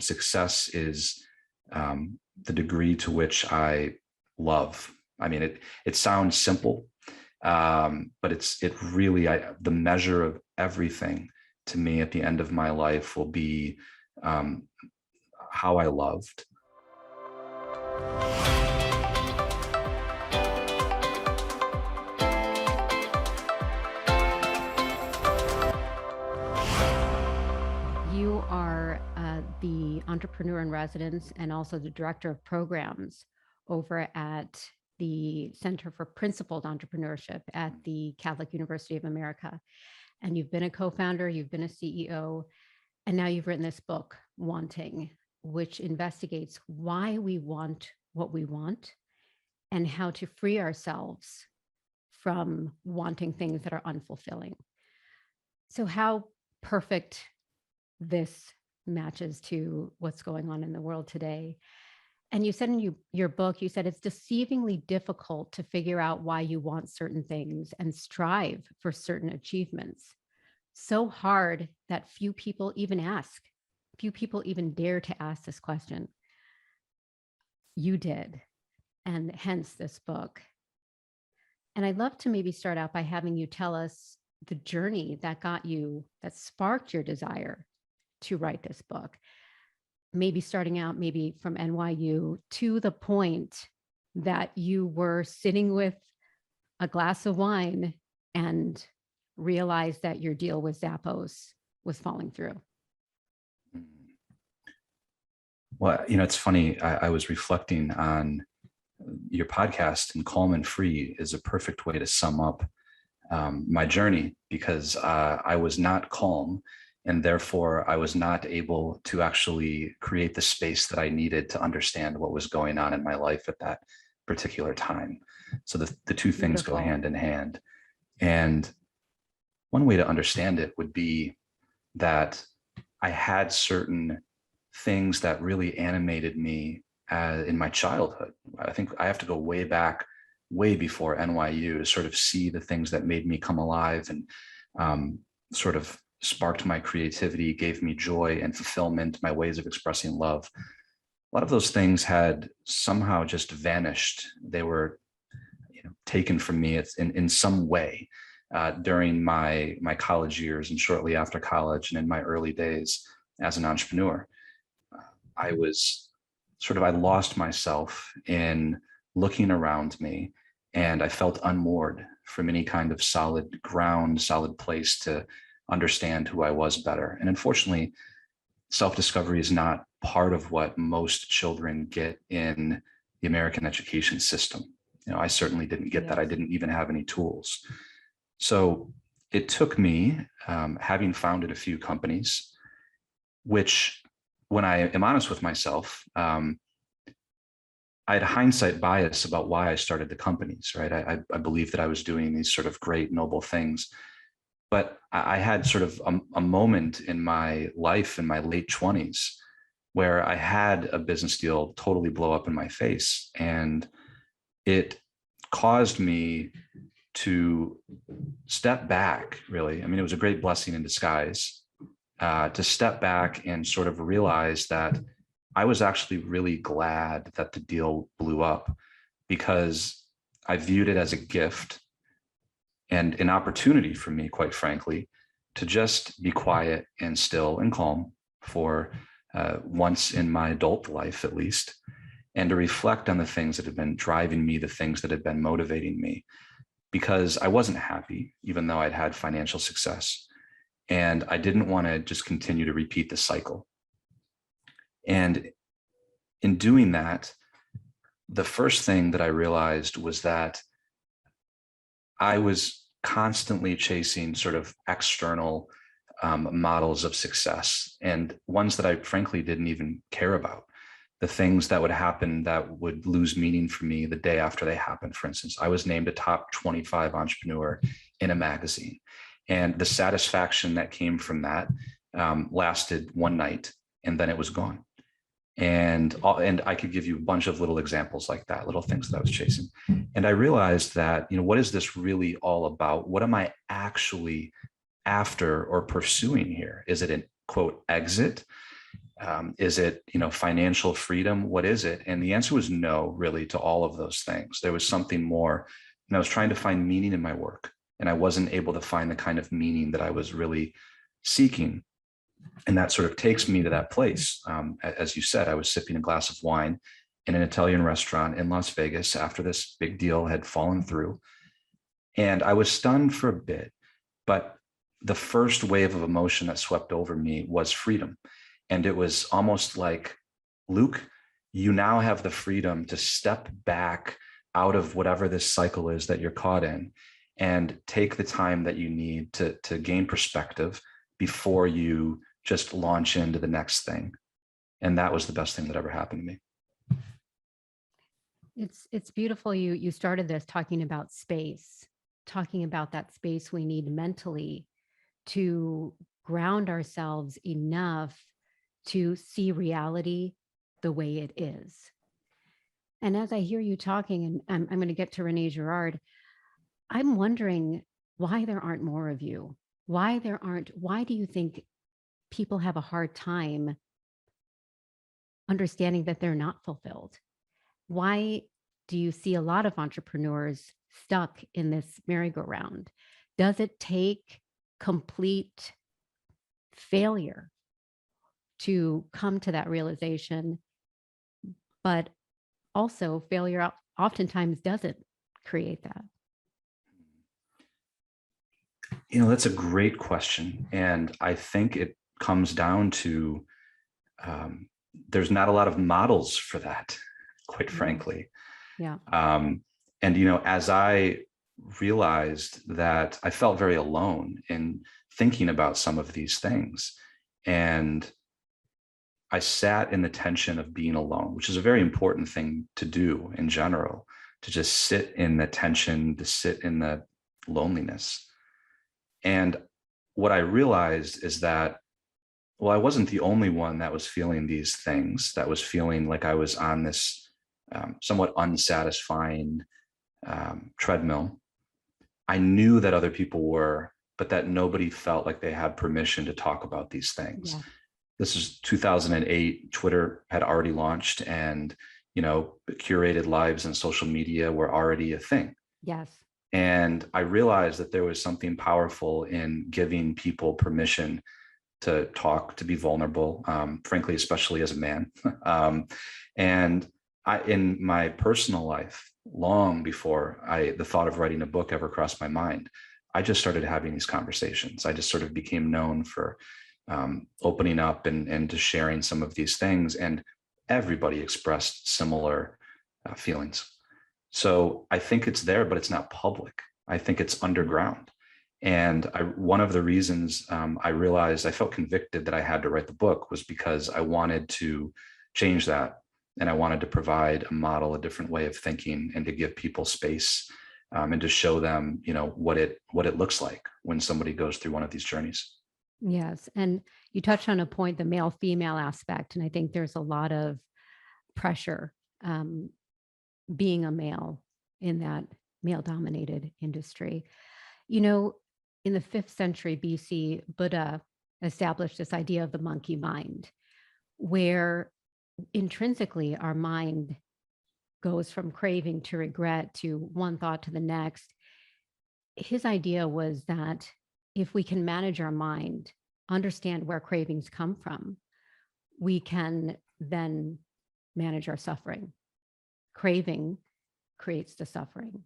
Success is the degree to which I love. I mean, it sounds simple, but it really, the measure of everything to me at the end of my life will be how I loved. You are the entrepreneur in residence and also the director of programs over at the Center for Principled Entrepreneurship at the Catholic University of America. And you've been a co-founder, you've been a CEO, and now you've written this book, Wanting, which investigates why we want what we want and how to free ourselves from wanting things that are unfulfilling. So how perfect this matches to what's going on in the world today. And you said in your book, you said it's deceivingly difficult to figure out why you want certain things and strive for certain achievements. So hard that few people even dare to ask this question. You did, and hence this book. And I'd love to maybe start out by having you tell us the journey that sparked your desire to write this book. Maybe starting out maybe from NYU to the point that you were sitting with a glass of wine and realized that your deal with Zappos was falling through. Well, it's funny. I was reflecting on your podcast, and Calm and Free is a perfect way to sum up my journey, because I was not calm, and therefore I was not able to actually create the space that I needed to understand what was going on in my life at that particular time. So the two things go hand in hand. And one way to understand it would be that I had certain things that really animated me in my childhood. I think I have to go way back, way before NYU, to sort of see the things that made me come alive and sort of sparked my creativity, gave me joy and fulfillment, my ways of expressing love. A lot of those things had somehow just vanished. They were taken from me in some way during my college years and shortly after college and in my early days as an entrepreneur. I lost myself in looking around me, and I felt unmoored from any kind of solid ground, solid place to understand who I was better. And unfortunately, self-discovery is not part of what most children get in the American education system. I certainly didn't get that. I didn't even have any tools. So it took me, having founded a few companies, which, when I am honest with myself, I had hindsight bias about why I started the companies, right? I believed that I was doing these sort of great, noble things. But I had sort of a moment in my life in my late 20s where I had a business deal totally blow up in my face. And it caused me to step back, really. I mean, it was a great blessing in disguise to step back and sort of realize that I was actually really glad that the deal blew up, because I viewed it as a gift and an opportunity for me, quite frankly, to just be quiet and still and calm for once in my adult life, at least, and to reflect on the things that had been driving me, the things that had been motivating me, because I wasn't happy, even though I'd had financial success. And I didn't want to just continue to repeat the cycle. And in doing that, the first thing that I realized was that I was constantly chasing sort of external models of success, and ones that I frankly didn't even care about. The things that would happen that would lose meaning for me the day after they happened. For instance, I was named a top 25 entrepreneur in a magazine, and the satisfaction that came from that lasted one night, and then it was gone. And I could give you a bunch of little examples like that, little things that I was chasing. And I realized that, what is this really all about? What am I actually after or pursuing here? Is it an quote exit? Is it, financial freedom? What is it? And the answer was no, really, to all of those things. There was something more, and I was trying to find meaning in my work, and I wasn't able to find the kind of meaning that I was really seeking. And that sort of takes me to that place. As you said, I was sipping a glass of wine in an Italian restaurant in Las Vegas after this big deal had fallen through. And I was stunned for a bit, but the first wave of emotion that swept over me was freedom. And it was almost like, Luke, you now have the freedom to step back out of whatever this cycle is that you're caught in and take the time that you need to gain perspective before you just launch into the next thing. And that was the best thing that ever happened to me. It's beautiful. You started this talking about space, talking about that space we need mentally to ground ourselves enough to see reality the way it is. And as I hear you talking, and I'm going to get to Renee Girard, I'm wondering why there aren't more of you. Why do you think people have a hard time understanding that they're not fulfilled? Why do you see a lot of entrepreneurs stuck in this merry-go-round? Does it take complete failure to come to that realization? But also failure oftentimes doesn't create that. That's a great question. And I think it comes down to there's not a lot of models for that, quite frankly. Yeah. And, as I realized that I felt very alone in thinking about some of these things, and I sat in the tension of being alone, which is a very important thing to do in general, to just sit in the tension, to sit in the loneliness. And what I realized is that, well, I wasn't the only one that was feeling these things, that was feeling like I was on this somewhat unsatisfying treadmill. I knew that other people were, but that nobody felt like they had permission to talk about these things. Yeah. This is 2008. Twitter had already launched, and curated lives and social media were already a thing. Yes. And I realized that there was something powerful in giving people permission to talk, to be vulnerable, frankly, especially as a man. And in my personal life, long before the thought of writing a book ever crossed my mind, I just started having these conversations. I just sort of became known for opening up and just sharing some of these things. And everybody expressed similar feelings. So I think it's there, but it's not public. I think it's underground. And one of the reasons I realized I felt convicted that I had to write the book was because I wanted to change that. And I wanted to provide a model, a different way of thinking, and to give people space and to show them, what it looks like when somebody goes through one of these journeys. Yes. And you touched on a point, the male-female aspect. And I think there's a lot of pressure being a male in that male-dominated industry. In the 5th century BC, Buddha established this idea of the monkey mind, where intrinsically our mind goes from craving to regret to one thought to the next. His idea was that if we can manage our mind, understand where cravings come from, we can then manage our suffering. Craving creates the suffering.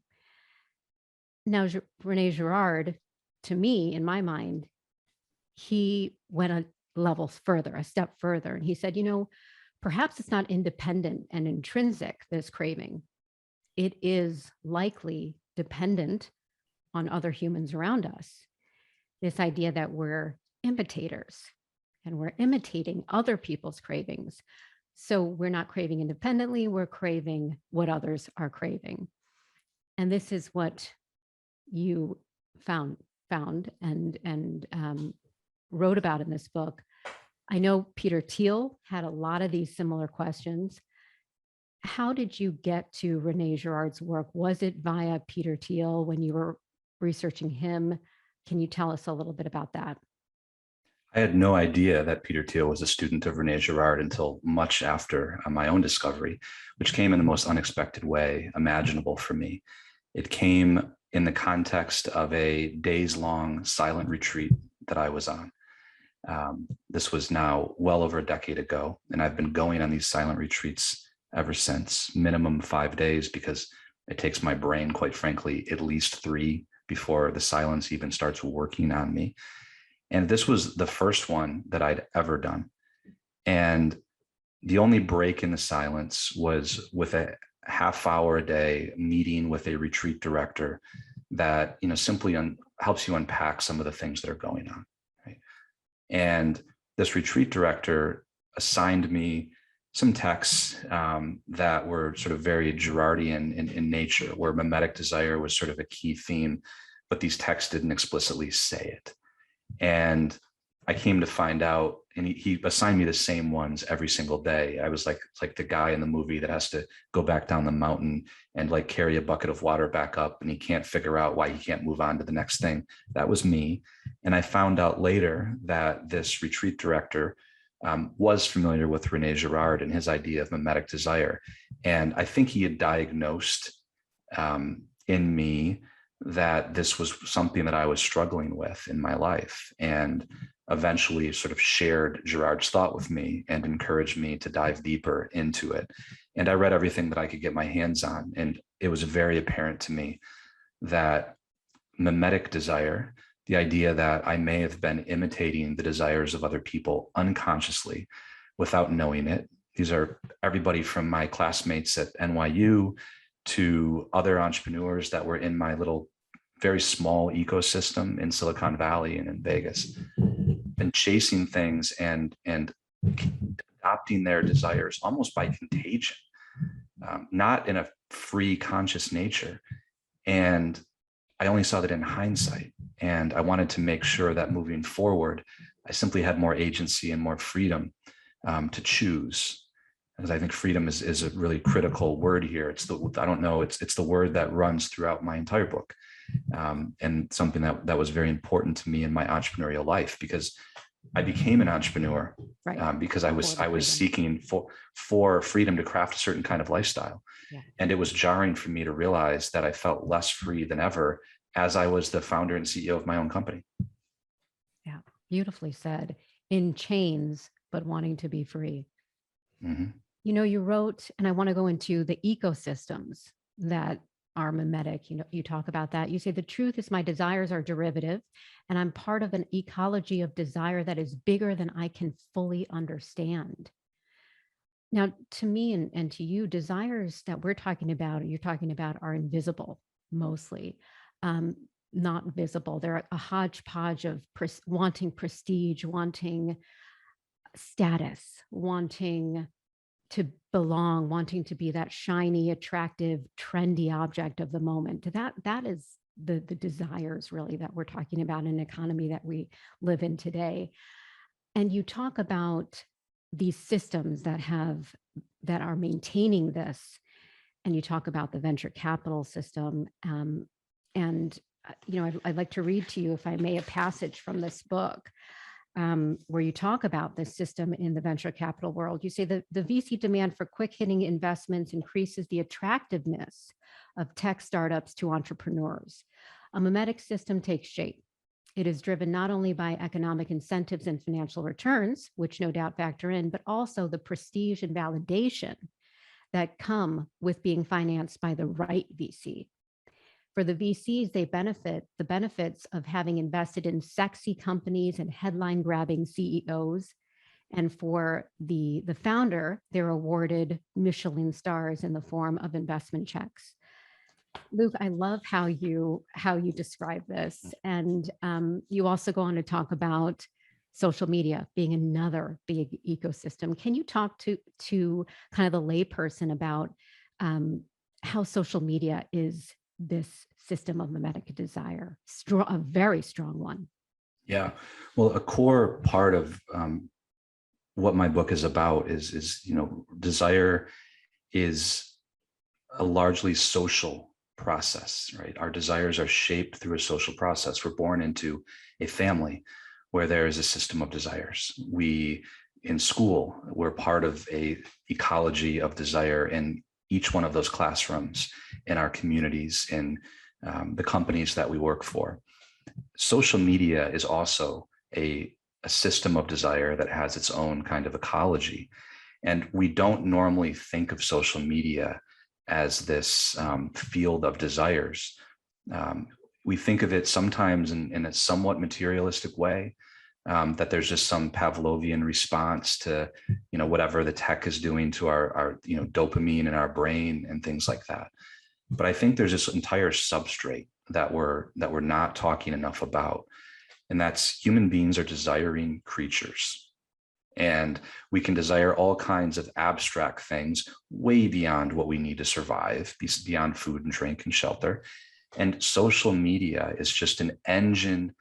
Now, Rene Girard, to me, in my mind, he went a step further. And he said, perhaps it's not independent and intrinsic, this craving. It is likely dependent on other humans around us. This idea that we're imitators and we're imitating other people's cravings. So we're not craving independently, we're craving what others are craving. And this is what you found and wrote about in this book. I know Peter Thiel had a lot of these similar questions. How did you get to Rene Girard's work? Was it via Peter Thiel when you were researching him? Can you tell us a little bit about that? I had no idea that Peter Thiel was a student of Rene Girard until much after my own discovery, which came in the most unexpected way imaginable for me. It came in the context of a days-long silent retreat that I was on. This was now well over a decade ago, and I've been going on these silent retreats ever since, minimum 5 days, because it takes my brain, quite frankly, at least 3 before the silence even starts working on me. And this was the first one that I'd ever done. And the only break in the silence was with a half-hour a day meeting with a retreat director that, simply helps you unpack some of the things that are going on. Right? And this retreat director assigned me some texts that were sort of very Girardian in nature, where mimetic desire was sort of a key theme, but these texts didn't explicitly say it. And I came to find out, and he assigned me the same ones every single day. I was like the guy in the movie that has to go back down the mountain and like carry a bucket of water back up, and he can't figure out why he can't move on to the next thing. That was me. And I found out later that this retreat director was familiar with Rene Girard and his idea of mimetic desire. And I think he had diagnosed in me that this was something that I was struggling with in my life, and eventually sort of shared Girard's thought with me and encouraged me to dive deeper into it. And I read everything that I could get my hands on, and it was very apparent to me that mimetic desire, the idea that I may have been imitating the desires of other people unconsciously without knowing it. These are everybody from my classmates at NYU to other entrepreneurs that were in my little, very small ecosystem in Silicon Valley and in Vegas, and chasing things and adopting their desires almost by contagion, not in a free, conscious nature. And I only saw that in hindsight. And I wanted to make sure that moving forward, I simply had more agency and more freedom to choose. Because I think freedom is a really critical word here. It's the word that runs throughout my entire book. And something that was very important to me in my entrepreneurial life, because I became an entrepreneur, right, because I was seeking for freedom to craft a certain kind of lifestyle. Yeah. And it was jarring for me to realize that I felt less free than ever as I was the founder and CEO of my own company. Yeah, beautifully said. In chains, but wanting to be free. Mm-hmm. You wrote, and I want to go into the ecosystems that are mimetic. You talk about that. You say the truth is my desires are derivative, and I'm part of an ecology of desire that is bigger than I can fully understand. Now, to me and to you, desires that you're talking about are invisible, mostly, not visible. They're a hodgepodge of wanting prestige, wanting status, wanting to belong, wanting to be that shiny, attractive, trendy object of the moment. That is the desires really that we're talking about in an economy that we live in today. And you talk about these systems that are maintaining this, and you talk about the venture capital system. I'd like to read to you, if I may, a passage from this book. Where you talk about this system in the venture capital world. You say that the VC demand for quick hitting investments increases the attractiveness of tech startups to entrepreneurs. A mimetic system takes shape. It is driven not only by economic incentives and financial returns, which no doubt factor in, but also the prestige and validation that come with being financed by the right VC. For the VCs, they benefit the benefits of having invested in sexy companies and headline-grabbing CEOs. And for the founder, they're awarded Michelin stars in the form of investment checks. Luke, I love how you describe this. And you also go on to talk about social media being another big ecosystem. Can you talk to kind of the layperson about how social media is this system of mimetic desire, a very strong one? Yeah, well, a core part of what my book is about is desire is a largely social process, right? Our desires are shaped through a social process. We're born into a family where there is a system of desires. In school, we're part of a ecology of desire in each one of those classrooms, in our communities, in the companies that we work for. Social media is also a system of desire that has its own kind of ecology. And we don't normally think of social media as this field of desires. We think of it sometimes in a somewhat materialistic way, that there's just some Pavlovian response to, whatever the tech is doing to our dopamine in our brain and things like that. But I think there's this entire substrate that we're not talking enough about. And that's human beings are desiring creatures. And we can desire all kinds of abstract things way beyond what we need to survive, beyond food and drink and shelter. And social media is just an engine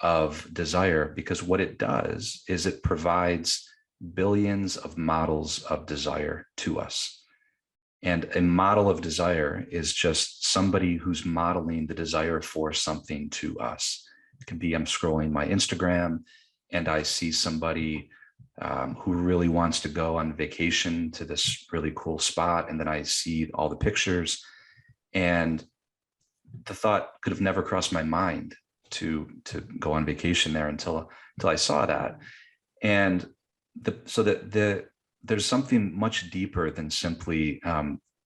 of desire, because what it does is it provides billions of models of desire to us. And a model of desire is just somebody who's modeling the desire for something to us. It can be, I'm scrolling my Instagram and I see somebody who really wants to go on vacation to this really cool spot. And then I see all the pictures, and the thought could have never crossed my mind to go on vacation there until I saw that. And there's something much deeper than simply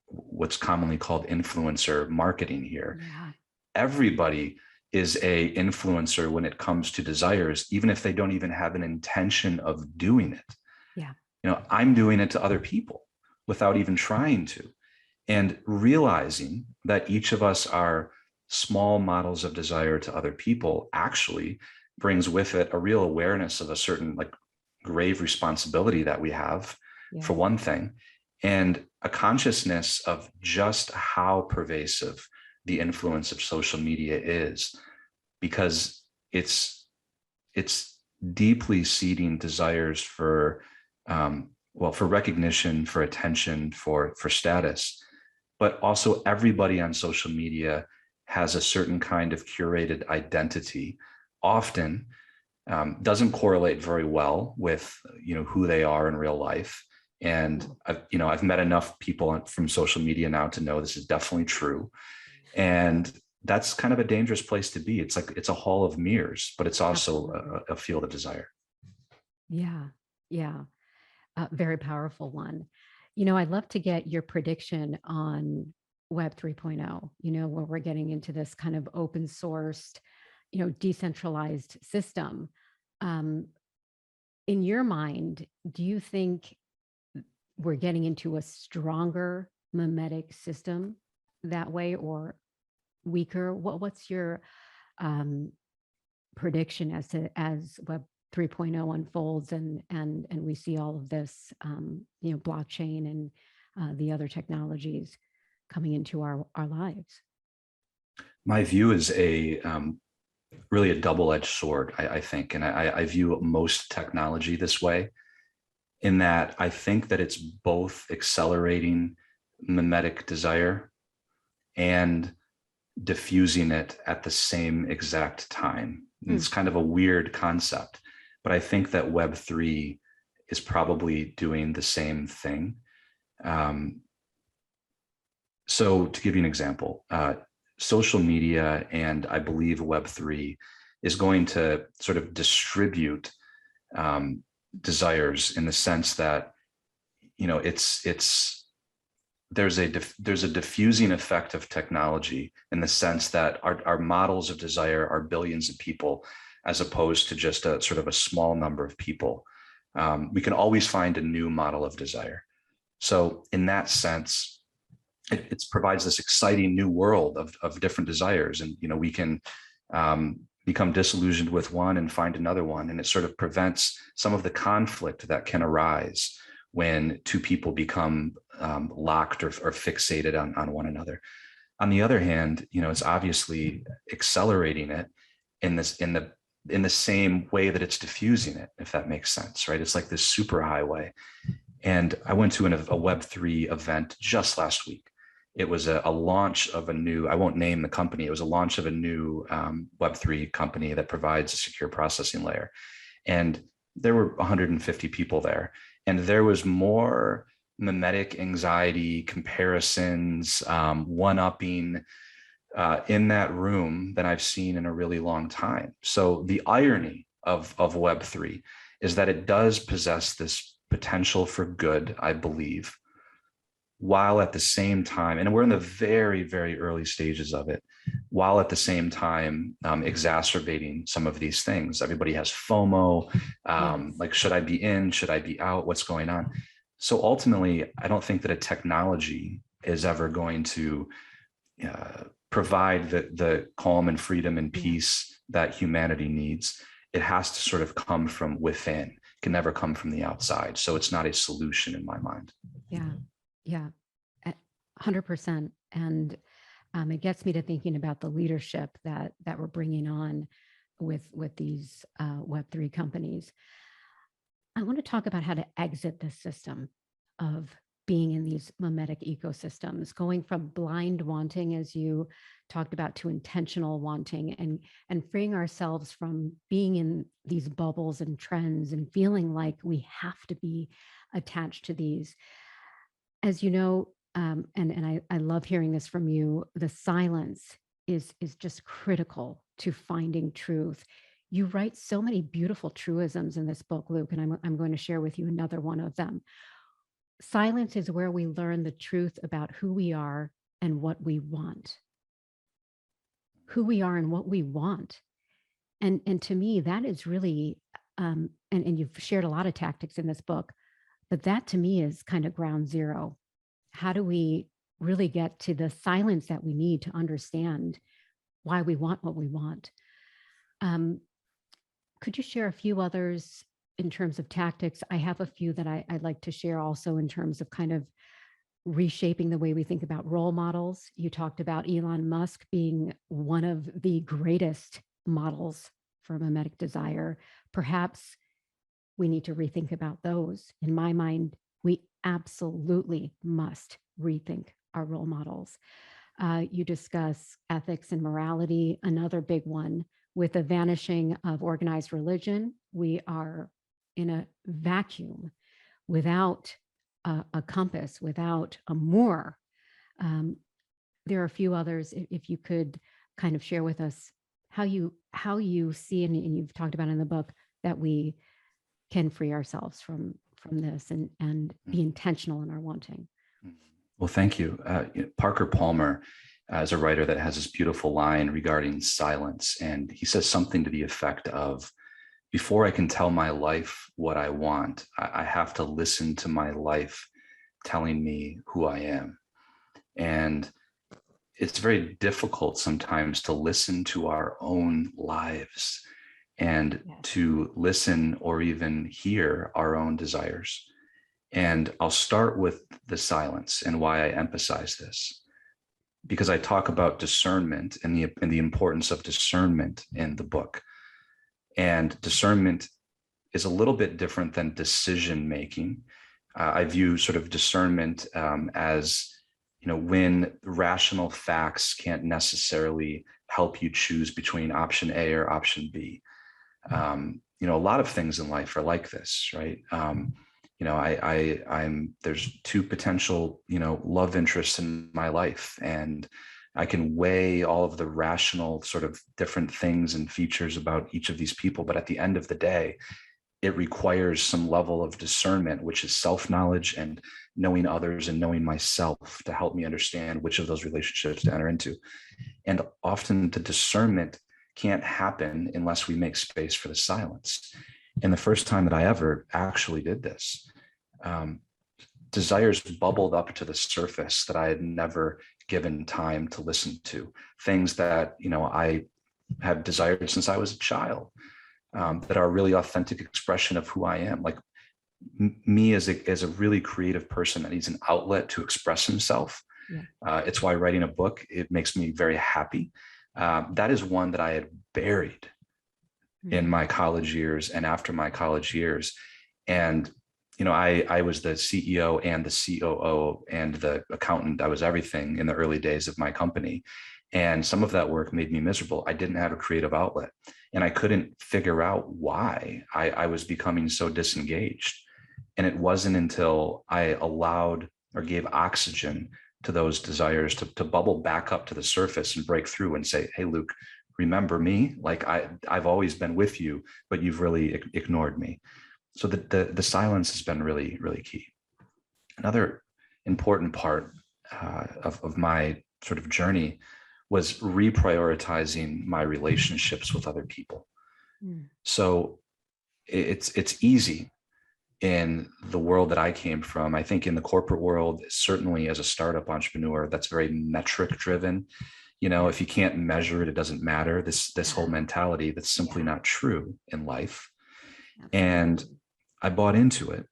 what's commonly called influencer marketing here. Yeah. Everybody is a influencer when it comes to desires, even if they don't even have an intention of doing it. Yeah. I'm doing it to other people without even trying to. And realizing that each of us are small models of desire to other people actually brings with it a real awareness of a certain grave responsibility that we have, for one thing, and a consciousness of just how pervasive the influence of social media is, because it's deeply seeding desires for recognition, for attention, for status. But also everybody on social media has a certain kind of curated identity, often doesn't correlate very well with who they are in real life. And I've met enough people from social media now to know this is definitely true. And that's kind of a dangerous place to be. It's a hall of mirrors, but it's also a field of desire. Yeah. Very powerful one. I'd love to get your prediction on Web 3.0, where we're getting into this kind of open sourced, decentralized system. In your mind, do you think we're getting into a stronger mimetic system that way, or weaker? What's your prediction as Web 3.0 unfolds and we see all of this, blockchain and the other technologies coming into our lives? My view is really a double-edged sword, I think. And I view most technology this way, in that I think that it's both accelerating mimetic desire and diffusing it at the same exact time. And it's kind of a weird concept, but I think that Web3 is probably doing the same thing. So to give you an example, social media and I believe Web3 is going to sort of distribute desires in the sense that, there's a diffusing effect of technology in the sense that our models of desire are billions of people, as opposed to just a sort of a small number of people. We can always find a new model of desire. So in that sense, it provides this exciting new world of different desires. And, we can become disillusioned with one and find another one. And it sort of prevents some of the conflict that can arise when two people become locked or fixated on one another. On the other hand, it's obviously accelerating it in the same way that it's diffusing it, if that makes sense, right? It's like this super highway. And I went to a Web3 event just last week, It was a launch of a new, I won't name the company, it was a launch of a new Web3 company that provides a secure processing layer. And there were 150 people there. And there was more mimetic anxiety, comparisons, one-upping in that room than I've seen in a really long time. So the irony of Web3 is that it does possess this potential for good, I believe, while at the same time, and we're in the very, very early stages of it, while at the same time exacerbating some of these things. Everybody has FOMO, like, should I be in, should I be out, what's going on? So ultimately, I don't think that a technology is ever going to provide the calm and freedom and peace that humanity needs. It has to sort of come from within, it can never come from the outside. So it's not a solution in my mind. Yeah, 100%. And it gets me to thinking about the leadership that we're bringing on with these Web3 companies. I want to talk about how to exit the system of being in these mimetic ecosystems, going from blind wanting, as you talked about, to intentional wanting, and freeing ourselves from being in these bubbles and trends and feeling like we have to be attached to these. As you know, and I love hearing this from you, the silence is just critical to finding truth. You write so many beautiful truisms in this book, Luke, and I'm going to share with you another one of them. Silence is where we learn the truth about who we are and what we want. Who we are and what we want. And to me, that is really, and you've shared a lot of tactics in this book, but that to me is kind of ground zero. How do we really get to the silence that we need to understand why we want what we want? Could you share a few others in terms of tactics? I have a few that I'd like to share also in terms of kind of reshaping the way we think about role models. You talked about Elon Musk being one of the greatest models for mimetic desire. Perhaps we need to rethink about those. In my mind, we absolutely must rethink our role models. You discuss ethics and morality, another big one. With the vanishing of organized religion, we are in a vacuum without a compass, without a moor. There are a few others, if you could kind of share with us how you see, and you've talked about in the book, that we can free ourselves from this and be intentional in our wanting. Well, thank you. Parker Palmer is a writer that has this beautiful line regarding silence. And he says something to the effect of, before I can tell my life what I want, I have to listen to my life telling me who I am. And it's very difficult sometimes to listen to our own lives and to listen or even hear our own desires. And I'll start with the silence and why I emphasize this, because I talk about discernment and the importance of discernment in the book. And discernment is a little bit different than decision making. I view sort of discernment as, when rational facts can't necessarily help you choose between option A or option B. A lot of things in life are like this, right? There's two potential, love interests in my life, and I can weigh all of the rational sort of different things and features about each of these people. But at the end of the day, it requires some level of discernment, which is self-knowledge and knowing others and knowing myself to help me understand which of those relationships to enter into. And often the discernment can't happen unless we make space for the silence. And the first time that I ever actually did this, desires bubbled up to the surface that I had never given time to listen to. Things that, I have desired since I was a child, that are a really authentic expression of who I am. Like me as a really creative person that needs an outlet to express himself. Yeah. It's why writing a book, it makes me very happy. That is one that I had buried in my college years and after my college years. And, I was the CEO and the COO and the accountant. I was everything in the early days of my company. And some of that work made me miserable. I didn't have a creative outlet, and I couldn't figure out why I was becoming so disengaged. And it wasn't until I allowed or gave oxygen to those desires to bubble back up to the surface and break through and say, hey, Luke, remember me? Like I've always been with you, but you've really ignored me. So the silence has been really, really key. Another important part of my sort of journey was reprioritizing my relationships with other people. So it's easy in the world that I came from. I think in the corporate world, certainly as a startup entrepreneur, that's very metric driven. If you can't measure it, it doesn't matter. This whole mentality that's simply not true in life. Absolutely. And I bought into it,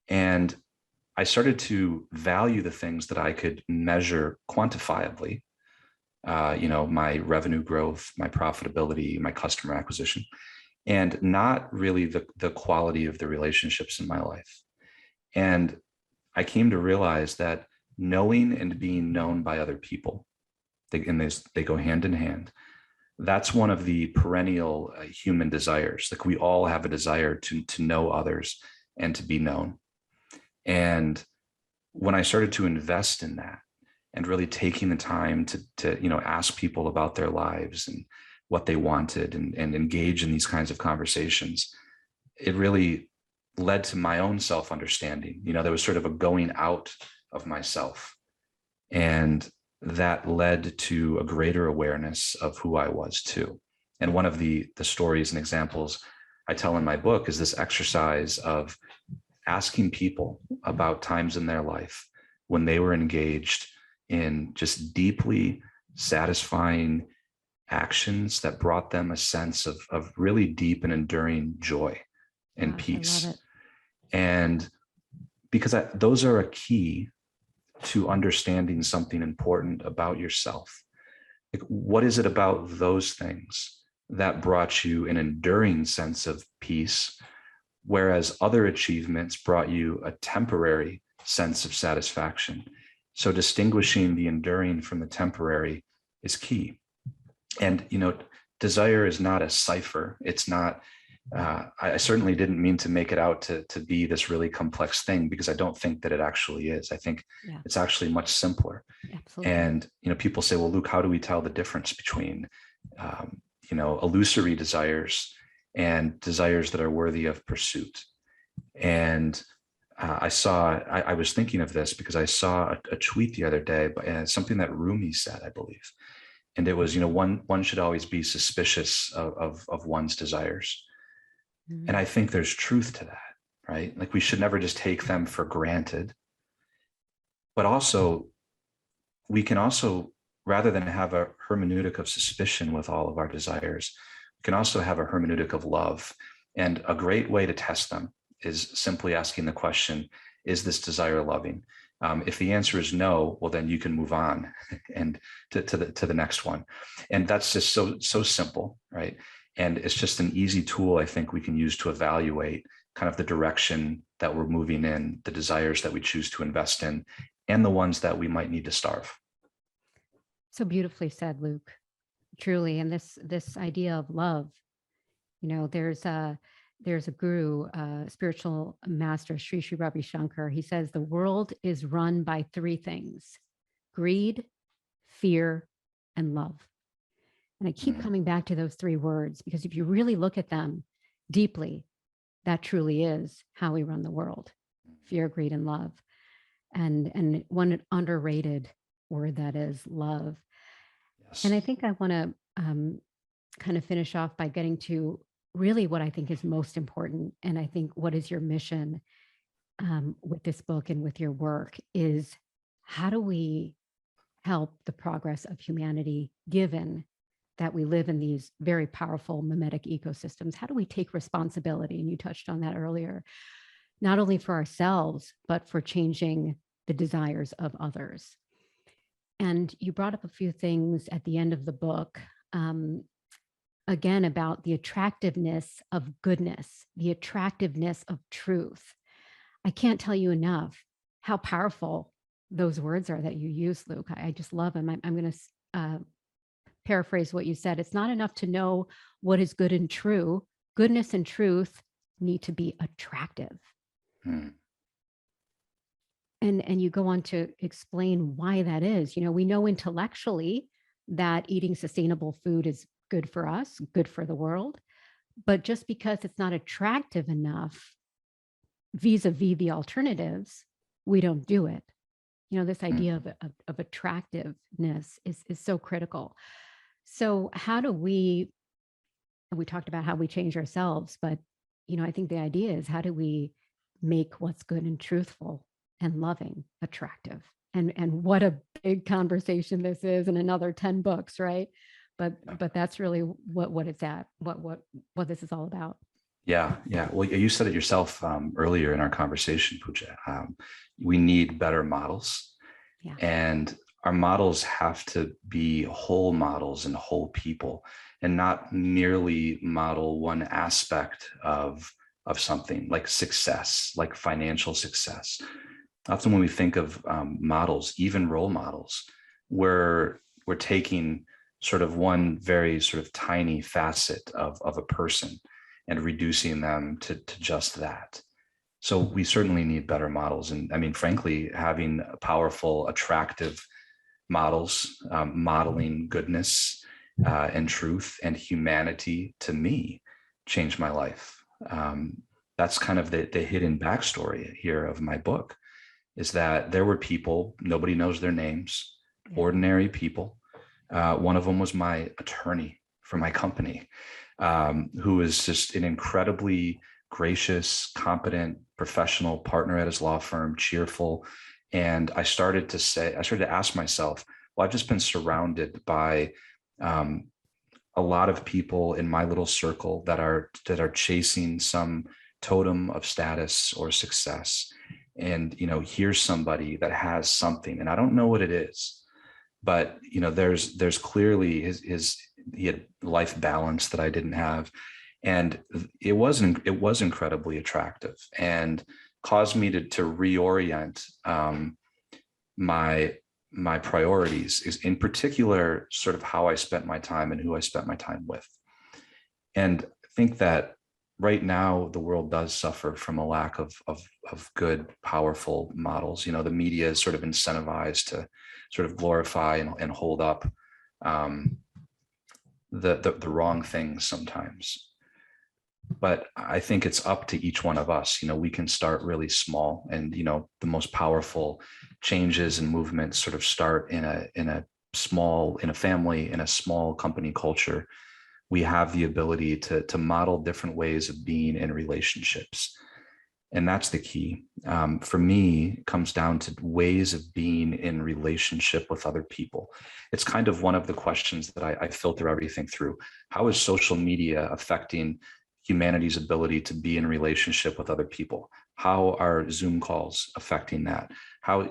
and I started to value the things that I could measure quantifiably. My revenue growth, my profitability, my customer acquisition, and not really the quality of the relationships in my life. And I came to realize that knowing and being known by other people, they go hand in hand. That's one of the perennial human desires. Like we all have a desire to know others and to be known. And when I started to invest in that and really taking the time to ask people about their lives and what they wanted and engage in these kinds of conversations, it really led to my own self-understanding. There was sort of a going out of myself, and that led to a greater awareness of who I was too. And one of the stories and examples I tell in my book is this exercise of asking people about times in their life when they were engaged in just deeply satisfying actions that brought them a sense of really deep and enduring joy and peace. I love it. And because those are a key to understanding something important about yourself. Like, what is it about those things that brought you an enduring sense of peace, whereas other achievements brought you a temporary sense of satisfaction? So distinguishing the enduring from the temporary is key. And, desire is not a cipher. It's not, I certainly didn't mean to make it out to be this really complex thing, because I don't think that it actually is. I think it's actually much simpler. Absolutely. And, people say, well, Luke, how do we tell the difference between, illusory desires and desires that are worthy of pursuit? And I was thinking of this because I saw a tweet the other day, something that Rumi said, I believe. And it was, one should always be suspicious of one's desires. Mm-hmm. And I think there's truth to that, right? Like we should never just take them for granted. But also, we can also, rather than have a hermeneutic of suspicion with all of our desires, we can also have a hermeneutic of love. And a great way to test them is simply asking the question, is this desire loving? If the answer is no, well, then you can move on and to the next one. And that's just so simple, right? And it's just an easy tool I think we can use to evaluate kind of the direction that we're moving in, the desires that we choose to invest in, and the ones that we might need to starve. So beautifully said, Luke. Truly. And this idea of love, there's a guru, spiritual master, Sri Sri Ravi Shankar. He says the world is run by three things: greed, fear, and love. And I keep coming back to those three words, because if you really look at them deeply, that truly is how we run the world: fear, greed, and love. And one underrated word that is love. Yes. And I think I want to kind of finish off by getting to really what I think is most important. And I think what is your mission with this book and with your work is, how do we help the progress of humanity, given that we live in these very powerful mimetic ecosystems? How do we take responsibility? And you touched on that earlier, not only for ourselves, but for changing the desires of others. And you brought up a few things at the end of the book, again, about the attractiveness of goodness, the attractiveness of truth. I can't tell you enough how powerful those words are that you use, Luke. I just love them. I'm going to paraphrase what you said. It's not enough to know what is good and true. Goodness and truth need to be attractive. Hmm. And you go on to explain why that is. We know intellectually that eating sustainable food is good for us, good for the world. But just because it's not attractive enough vis-a-vis the alternatives, we don't do it. This idea of attractiveness is so critical. So how do we talked about how we change ourselves, but I think the idea is, how do we make what's good and truthful and loving attractive? And what a big conversation this is, in another 10 books, right? But that's really what it's at, what this is all about. Yeah. Well, you said it yourself earlier in our conversation, Pooja. We need better models, Yeah. and our models have to be whole models and whole people, and not merely model one aspect of something, like success, like financial success. Often when we think of models, even role models, we're taking sort of one very sort of tiny facet of a person and reducing them to just that. So we certainly need better models. And I mean, frankly, having powerful, attractive models, modeling goodness and truth and humanity, to me, changed my life. That's kind of the hidden backstory here of my book, is that there were people, nobody knows their names, ordinary people. One of them was my attorney for my company, who was just an incredibly gracious, competent, professional partner at his law firm, cheerful. And I started to ask myself, well, I've just been surrounded by a lot of people in my little circle that are chasing some totem of status or success. And, here's somebody that has something, and I don't know what it is, but, there's clearly he had life balance that I didn't have. And it was incredibly attractive, and caused me to reorient my priorities, is in particular sort of how I spent my time and who I spent my time with. And I think that right now the world does suffer from a lack of good, powerful models. The media is sort of incentivized to sort of glorify and hold up the wrong things sometimes. But I think it's up to each one of us. We can start really small, and the most powerful changes and movements sort of start in a family, in a small company culture. We have the ability to model different ways of being in relationships, and that's the key. For me, it comes down to ways of being in relationship with other people. It's kind of one of the questions that I filter everything through. How is social media affecting humanity's ability to be in relationship with other people? How are Zoom calls affecting that?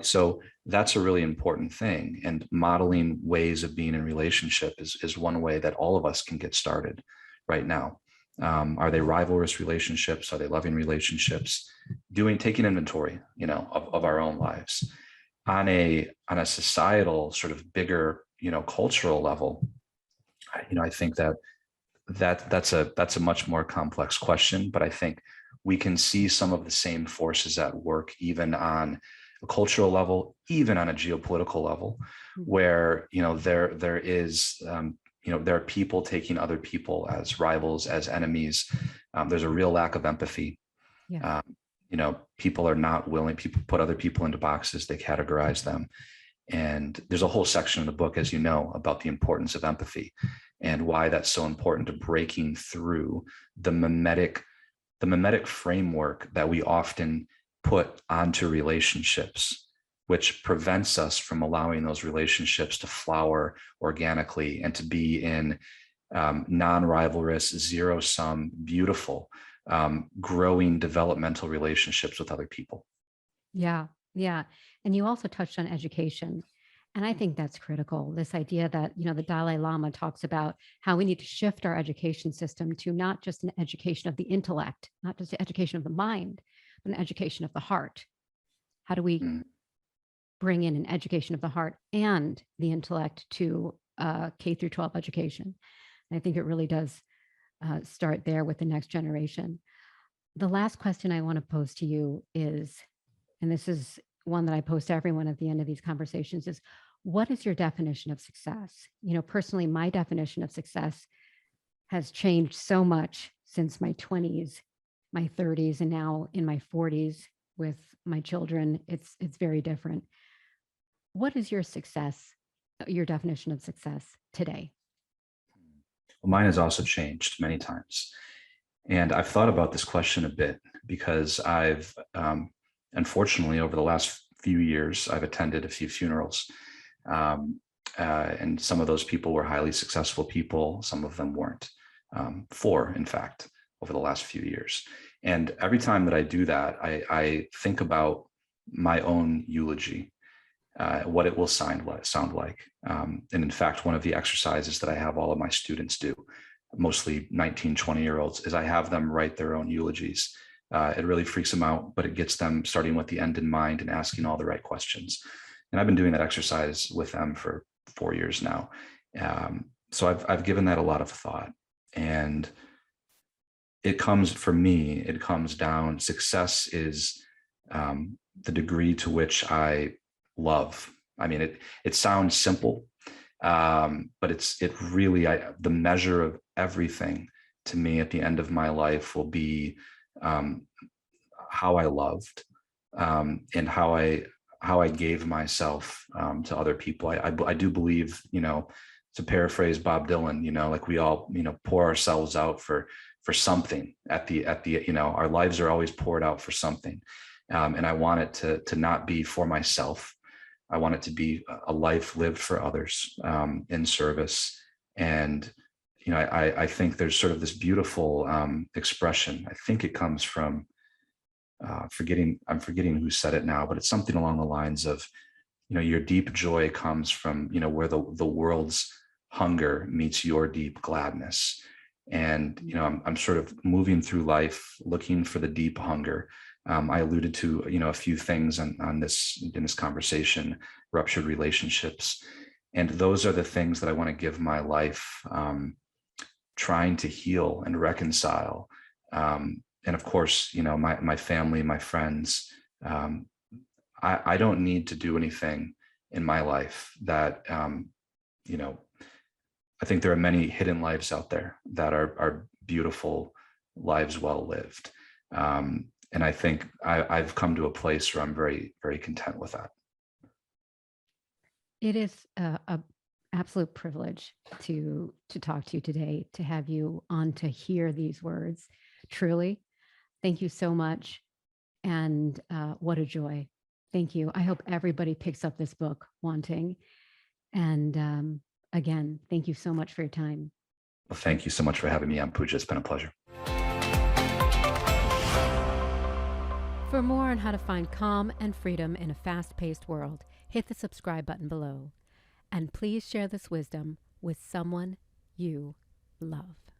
So that's a really important thing. And modeling ways of being in relationship is one way that all of us can get started right now. Are they rivalrous relationships? Are they loving relationships? Taking inventory, of our own lives on a societal sort of bigger, cultural level. I think that's a much more complex question, but I think we can see some of the same forces at work, even on a cultural level, even on a geopolitical level, where there is there are people taking other people as rivals, as enemies. There's a real lack of empathy. Yeah. People are not willing. People put other people into boxes. They categorize them. And there's a whole section in the book, as you know, about the importance of empathy and why that's so important to breaking through the mimetic framework that we often put onto relationships, which prevents us from allowing those relationships to flower organically and to be in non-rivalrous, zero-sum, beautiful, growing developmental relationships with other people. Yeah. And you also touched on education. And I think that's critical. This idea that, the Dalai Lama talks about how we need to shift our education system to not just an education of the intellect, not just the education of the mind, but an education of the heart. How do we Mm. bring in an education of the heart and the intellect to K through 12 education? And I think it really does start there with the next generation. The last question I want to pose to you is, and this is one that I pose to everyone at the end of these conversations, is what is your definition of success? You know, personally, my definition of success has changed so much since my 20s, my 30s, and now in my 40s with my children. It's very different. What is your success, your definition of success today? Well, mine has also changed many times. And I've thought about this question a bit because I've, unfortunately, over the last few years, I've attended a few funerals. And some of those people were highly successful people. Some of them weren't. Four, in fact, over the last few years. And every time that I do that, I think about my own eulogy, what it will sound like. And in fact, one of the exercises that I have all of my students do, mostly 19, 20-year-olds, is I have them write their own eulogies. It really freaks them out, but it gets them starting with the end in mind and asking all the right questions. And I've been doing that exercise with them for 4 years now. So I've given that a lot of thought. And it comes down, success is the degree to which I love. I mean, it sounds simple, but it really, the measure of everything to me at the end of my life will be how I loved and how I gave myself to other people. I do believe, to paraphrase Bob Dylan, like we all, pour ourselves out for something at the, our lives are always poured out for something. And I want it to not be for myself. I want it to be a life lived for others, in service. And, I think there's sort of this beautiful expression. I think it comes from, I'm forgetting who said it now, but it's something along the lines of, your deep joy comes from, where the world's hunger meets your deep gladness. And, I'm sort of moving through life looking for the deep hunger. I alluded to, a few things in this conversation, ruptured relationships. And those are the things that I want to give my life, trying to heal and reconcile. And of course, my family, my friends, I don't need to do anything in my life that, I think there are many hidden lives out there that are beautiful lives well lived. And I think I've come to a place where I'm very, very content with that. It is a absolute privilege to talk to you today, to have you on to hear these words. Truly, thank you so much. And what a joy. Thank you. I hope everybody picks up this book, Wanting. And again, thank you so much for your time. Well, thank you so much for having me on, Pooja. It's been a pleasure. For more on how to find calm and freedom in a fast-paced world, hit the subscribe button below. And please share this wisdom with someone you love.